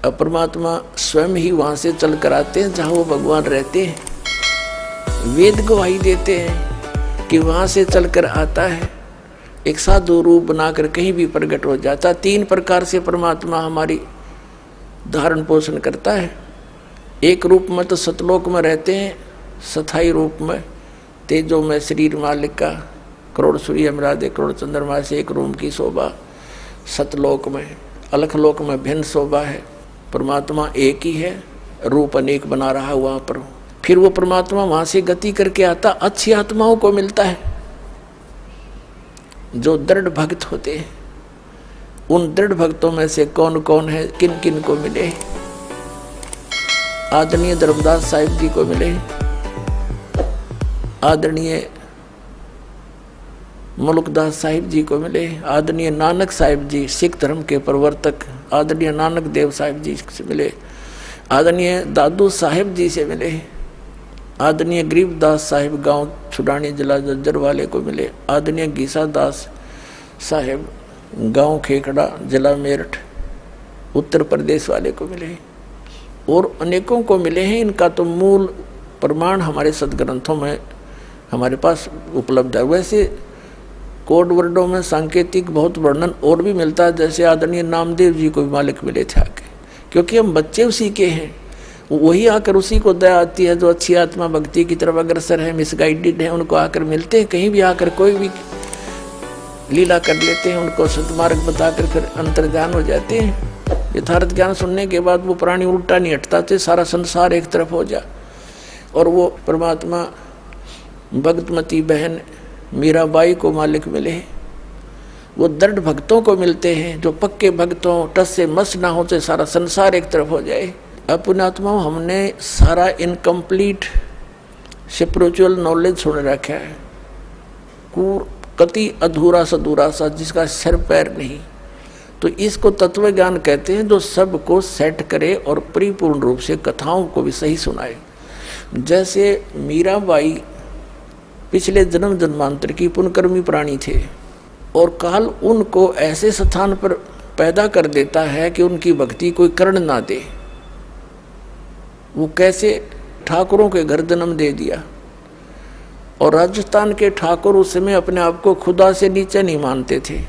अब परमात्मा स्वयं ही वहां से चल कर आते हैं जहां वो भगवान रहते हैं। वेद गवाही देते हैं कि वहां से चलकर आता है, एक साधु रूप बनाकर कहीं भी प्रकट हो जाता। 3 प्रकार से परमात्मा हमारी धारण पोषण करता है। एक रूप में तो सतलोक में रहते हैं, स्थायी रूप में तेजो में शरीर मालिक का, करोड़ सूर्य मरादे करोड़ चंद्रमा से एक रूम की शोभा। सतलोक में, अलखलोक में भिन्न शोभा है। परमात्मा एक ही है, रूप अनेक बना रहा वहाँ पर। फिर वो परमात्मा वहाँ से गति करके आता, अच्छी आत्माओं को मिलता है जो दृढ़ भक्त होते हैं। उन दृढ़ भक्तों में से कौन कौन है, किन किन को मिले? आदरणीय धर्मदास साहिब जी को मिले, आदरणीय मुल्कदास साहिब जी को मिले, आदरणीय नानक साहिब जी सिख धर्म के प्रवर्तक, आदरणीय नानक देव साहिब जी से मिले, आदरणीय दादू साहिब जी से मिले, आदरणीय गरीबदास साहिब गांव छुडानी जिला जज्जर वाले को मिले, आदरणीय गीसा दास साहिब गांव खेखड़ा जिला मेरठ उत्तर प्रदेश वाले को मिले, और अनेकों को मिले हैं। इनका तो मूल प्रमाण हमारे सदग्रंथों में हमारे पास उपलब्ध है। वैसे कोड वर्डों में सांकेतिक बहुत वर्णन और भी मिलता है, जैसे आदरणीय नामदेव जी को भी मालिक मिले थे आके, क्योंकि हम बच्चे उसी के हैं। वही आकर उसी को दया आती है जो अच्छी आत्मा भक्ति की तरफ अग्रसर है, मिसगाइडेड है, उनको आकर मिलते हैं। कहीं भी आकर कोई भी लीला कर लेते हैं, उनको सतमार्ग बताकर फिर अंतर्ज्ञान हो जाते हैं। यथार्थ ज्ञान सुनने के बाद वो प्राणी उल्टा नहीं हटता थे, सारा संसार एक तरफ हो जा। और वो परमात्मा भगतमती बहन मीराबाई को मालिक मिले। वो दृढ़ भक्तों को मिलते हैं जो पक्के भक्तों, टस से मस ना हो तो सारा संसार एक तरफ हो जाए। पुण्यात्माओं, हमने सारा इनकम्प्लीट स्पिरिचुअल नॉलेज सुन रखा है, कति अधूरा सधूरा सा जिसका सिर पैर नहीं। तो इसको तत्व ज्ञान कहते हैं, जो सबको सेट करे और परिपूर्ण रूप से कथाओं को भी सही सुनाए। जैसे मीराबाई पिछले जन्म जन्मांतर की पुण्यकर्मी प्राणी थे, और काल उनको ऐसे स्थान पर पैदा कर देता है कि उनकी भक्ति कोई कर्ण ना दे। वो कैसे ठाकुरों के घर जन्म दे दिया, और राजस्थान के ठाकुर उस समय अपने आप को खुदा से नीचे नहीं मानते थे,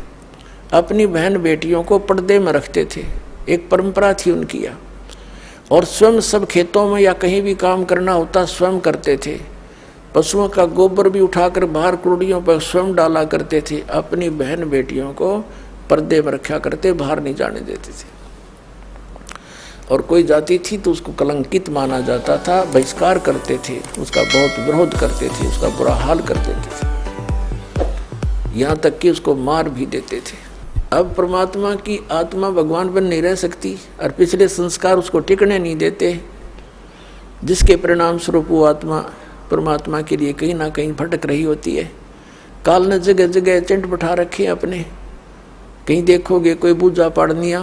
अपनी बहन बेटियों को पर्दे में रखते थे, एक परंपरा थी उनकी। और स्वयं सब खेतों में या कहीं भी काम करना होता स्वयं करते थे। पशुओं का गोबर भी उठाकर बाहर कुड़ियों पर स्वयं डाला करते थे। अपनी बहन बेटियों को पर्दे में रखा करते, बाहर नहीं जाने देते थे। और कोई जाति थी तो उसको कलंकित माना जाता था, बहिष्कार करते थे, उसका बहुत विरोध करते थे, उसका बुरा हाल कर देते थे, यहाँ तक कि उसको मार भी देते थे। अब परमात्मा की आत्मा भगवान बन नहीं रह सकती, और पिछले संस्कार उसको टिकने नहीं देते, जिसके परिणाम स्वरूप वो आत्मा परमात्मा के लिए कहीं ना कहीं भटक रही होती है। काल ने जगह जगह एजेंट बैठा रखे अपने। कहीं देखोगे कोई बूझा पाड़निया,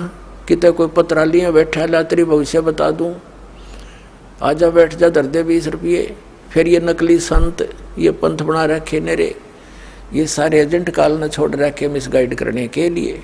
कितने कोई पत्रालियाँ बैठा ला तेरी भविष्य बता दूँ, आजा बैठ जा धर दे 20 रुपये। फिर ये नकली संत, ये पंथ बना रखे नेरे, ये सारे एजेंट काल ने छोड़ रखे मिसगाइड करने के लिए।